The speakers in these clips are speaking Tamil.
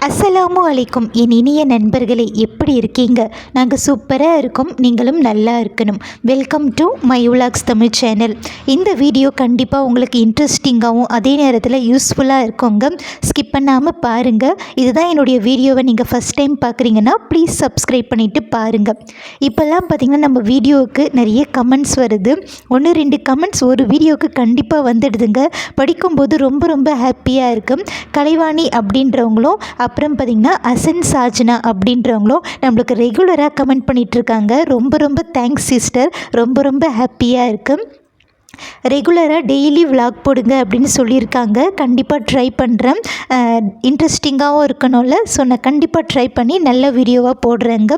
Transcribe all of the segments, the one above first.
அஸ்ஸலாமு அலைக்கும் என் இனிய நண்பர்களே, எப்படி இருக்கீங்க? நாங்கள் சூப்பராக இருக்கோம். நீங்களும் நல்லா இருக்கணும். Welcome to my vlogs Tamil channel. இந்த வீடியோ கண்டிப்பாக உங்களுக்கு இன்ட்ரெஸ்டிங்காகவும் அதே நேரத்தில் யூஸ்ஃபுல்லாக இருக்குங்க. ஸ்கிப் பண்ணாமல் பாருங்கள். இதுதான் என்னுடைய வீடியோவை நீங்கள் ஃபஸ்ட் டைம் பார்க்குறீங்கன்னா ப்ளீஸ் சப்ஸ்கிரைப் பண்ணிவிட்டு பாருங்கள். இப்போல்லாம் பார்த்திங்கன்னா நம்ம வீடியோவுக்கு நிறைய கமெண்ட்ஸ் வருது. 1-2 கமெண்ட்ஸ் ஒரு வீடியோவுக்கு கண்டிப்பாக வந்துடுதுங்க. படிக்கும்போது ரொம்ப ரொம்ப ஹாப்பியாக இருக்கும். கலைவாணி அப்படின்றவங்களும் அப்புறம் பார்த்திங்கன்னா அசன் சாஜனா அப்படின்றவங்களும் நம்மளுக்கு ரெகுலராக கமெண்ட் பண்ணிகிட்ருக்காங்க. ரொம்ப ரொம்ப தேங்க்ஸ் சிஸ்டர். ரொம்ப ரொம்ப ஹாப்பியாக இருக்குது. ரெகுலராக டெய்லி விலாக் போடுங்க அப்படின்னு சொல்லியிருக்காங்க. கண்டிப்பாக ட்ரை பண்ணுறேன். இன்ட்ரெஸ்டிங்காகவும் இருக்கணும்ல, ஸோ நான் கண்டிப்பாக ட்ரை பண்ணி நல்ல வீடியோவாக போடுறேங்க.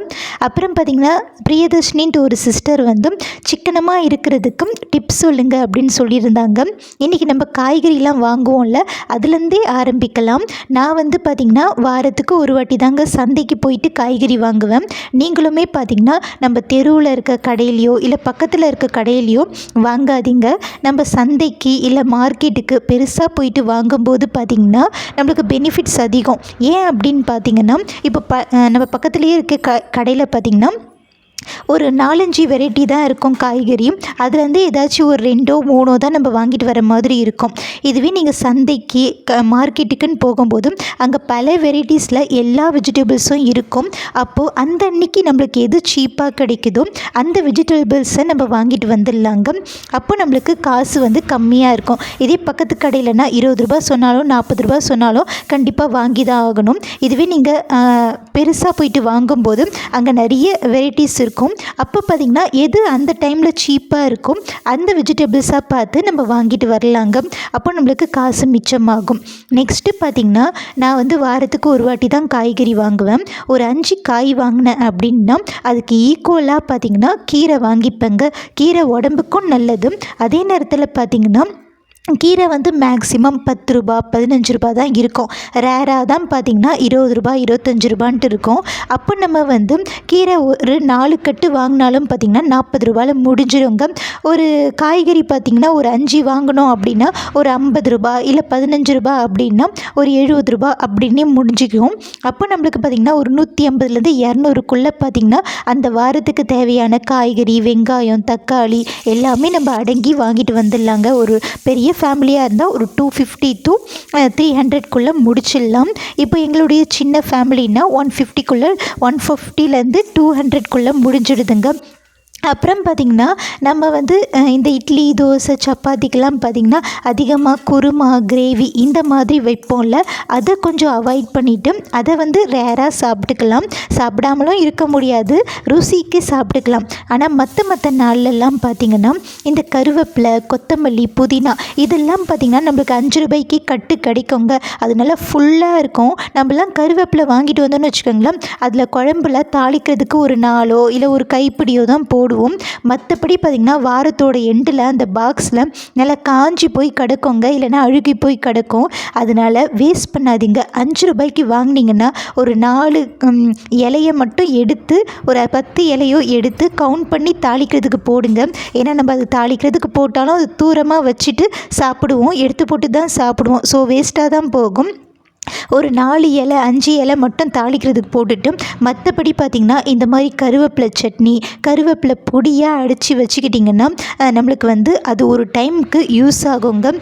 அப்புறம் பார்த்திங்கன்னா பிரியதர்ஷினின்ட்டு ஒரு சிஸ்டர் வந்து சிக்கனமாக இருக்கிறதுக்கும் டிப்ஸ் சொல்லுங்கள் அப்படின்னு சொல்லியிருந்தாங்க. இன்றைக்கி நம்ம காய்கறிலாம் வாங்குவோம்ல, அதுலேருந்தே ஆரம்பிக்கலாம். நான் வந்து பார்த்திங்கன்னா வாரத்துக்கு ஒரு வாட்டி தாங்க சந்தைக்கு போயிட்டு காய்கறி வாங்குவேன். நீங்களுமே பார்த்திங்கன்னா நம்ம தெருவில் இருக்க கடையிலையோ இல்லை பக்கத்தில் இருக்க கடையிலையோ வாங்காதீங்க. நம்ம சந்தைக்கு இல்லை மார்க்கெட்டுக்கு பெருசாக போயிட்டு வாங்கும்போது பார்த்திங்கன்னா நம்மளுக்கு பெனிஃபிட்ஸ் அதிகம். ஏன் அப்படின்னு பார்த்திங்கன்னா இப்போ நம்ம பக்கத்துலேயே இருக்க கடையில் பார்த்திங்கன்னா ஒரு 4-5 வெரைட்டி தான் இருக்கும் காய்கறி. அதுலேருந்து ஏதாச்சும் ஒரு 2-3 தான் நம்ம வாங்கிட்டு வர மாதிரி இருக்கும். இதுவே நீங்கள் சந்தைக்கு மார்க்கெட்டுக்குன்னு போகும்போது அங்கே பல வெரைட்டிஸில் எல்லா வெஜிடபிள்ஸும் இருக்கும். அப்போது அந்த அன்னைக்கு நம்மளுக்கு எது சீப்பாக கிடைக்குதோ அந்த வெஜிடபிள்ஸை நம்ம வாங்கிட்டு வந்துடலாங்க. அப்போ நம்மளுக்கு காசு வந்து கம்மியாக இருக்கும். இதே பக்கத்து கடையிலனா 20 ரூபா சொன்னாலும் 40 ரூபா சொன்னாலும் கண்டிப்பாக வாங்கி தான் ஆகணும். இதுவே நீங்கள் பெருசாக போயிட்டு வாங்கும்போது அங்கே நிறைய வெரைட்டிஸ் இருக்கும். அப்போ பார்த்திங்கன்னா எது அந்த டைமில் சீப்பாக இருக்கும் அந்த வெஜிடபிள்ஸாக பார்த்து நம்ம வாங்கிட்டு வரலாங்க. அப்போ நம்மளுக்கு காசு மிச்சமாகும். நெக்ஸ்ட்டு பார்த்திங்கன்னா நான் வந்து வாரத்துக்கு ஒரு வாட்டி தான் காய்கறி வாங்குவேன். ஒரு 5 காய் வாங்கினேன் அப்படின்னா அதுக்கு ஈக்குவலாக பார்த்திங்கன்னா கீரை வாங்கிப்பேங்க. கீரை உடம்புக்கும் நல்லது. அதே நேரத்தில் பார்த்திங்கன்னா கீரை வந்து மேக்ஸிமம் 10 ரூபா 15 ரூபா தான் இருக்கும். ரேராக தான் பார்த்திங்கன்னா 20 ரூபா 25 ரூபான்ட்டு இருக்கும். அப்போ நம்ம வந்து கீரை ஒரு 4 கட்டு வாங்கினாலும் பார்த்திங்கன்னா 40 ரூபாயில் முடிஞ்சிடுங்க. ஒரு காய்கறி பார்த்திங்கன்னா ஒரு 5 வாங்கினோம் அப்படின்னா ஒரு 50 ரூபா இல்லை 15 ரூபா அப்படின்னா ஒரு 70 ரூபா அப்படின்னே முடிஞ்சிக்கும். அப்போ நம்மளுக்கு பார்த்திங்கன்னா ஒரு 150லேருந்து 200க்குள்ளே பார்த்திங்கன்னா அந்த வாரத்துக்கு தேவையான காய்கறி, வெங்காயம், தக்காளி எல்லாமே நம்ம அடங்கி வாங்கிட்டு வந்துடலாங்க. ஒரு பெரிய ஃபேமிலியாக இருந்தால் ஒரு 250 to 300க்குள்ளே முடிச்சிடலாம். இப்போ எங்களுடைய சின்ன ஃபேமிலின்னா 150க்குள்ளே 150லேருந்து 200க்குள்ளே முடிஞ்சிடுதுங்க. அப்புறம் பார்த்திங்கன்னா நம்ம வந்து இந்த இட்லி, தோசை, சப்பாத்திக்கெலாம் பார்த்திங்கன்னா அதிகமாக குருமா, கிரேவி இந்த மாதிரி வைப்போம்ல, அதை கொஞ்சம் அவாய்ட் பண்ணிவிட்டு அதை வந்து ரேராக சாப்பிட்டுக்கலாம். சாப்பிடாமலும் இருக்க முடியாது, ருசிக்கு சாப்பிட்டுக்கலாம். ஆனால் மற்ற நாள்லெல்லாம் பார்த்திங்கன்னா இந்த கருவேப்பிலை, கொத்தமல்லி, புதினா இதெல்லாம் பார்த்திங்கன்னா நம்மளுக்கு 5 ரூபாய்க்கு கட்டு கிடைக்குங்க. அதனால ஃபுல்லாக இருக்கும். நம்மலாம் கருவேப்பிலை வாங்கிட்டு வந்தோம்னு வச்சுக்கோங்களேன், அதில் குழம்புல தாளிக்கிறதுக்கு ஒரு 4 இல்லை ஒரு கைப்பிடியோ தான் போடுவோம். மற்றபடி பார்த்திங்கன்னா வாரத்தோட எண்டில் அந்த பாக்ஸில் நல்லா காஞ்சி போய் கிடக்குங்க, இல்லைனா அழுகி போய் கிடக்கும். அதனால் வேஸ்ட் பண்ணாதீங்க. 5 ரூபாய்க்கு வாங்கினீங்கன்னா ஒரு 4 இலையை மட்டும் எடுத்து ஒரு 10 இலையோ எடுத்து கவுண்ட் பண்ணி தாளிக்கிறதுக்கு போடுங்க. ஏன்னா நம்ம அது தாளிக்கிறதுக்கு போட்டாலும் அது தூரமாக வச்சுட்டு சாப்பிடுவோம், எடுத்து போட்டு தான் சாப்பிடுவோம். ஸோ வேஸ்ட்டாக தான் போகும். ஒரு 4 இலை 5 இலை மட்டும் தாளிக்கிறதுக்கு போட்டுட்டு மற்றபடி பார்த்திங்கன்னா இந்த மாதிரி கருவேப்பிலை சட்னி, கருவேப்பிலை பொடியாக அடித்து வச்சுக்கிட்டிங்கன்னா நம்மளுக்கு வந்து அது ஒரு டைமுக்கு யூஸ் ஆகுங்க.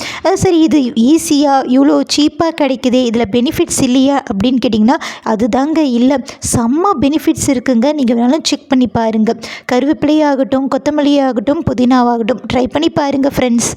சரி, இது ஈஸியாக இவ்வளோ சீப்பாக கிடைக்குதே, இதில் பெனிஃபிட்ஸ் இல்லையா அப்படின்னு கேட்டிங்கன்னா அதுதாங்க இல்லை. செம்ம பெனிஃபிட்ஸ் இருக்குங்க. நீங்கள் வேணாலும் செக் பண்ணி பாருங்கள். கருவேப்பிலையாகட்டும், கொத்தமல்லியாகட்டும், புதினாவாகட்டும் ட்ரை பண்ணி பாருங்கள் ஃப்ரெண்ட்ஸ்.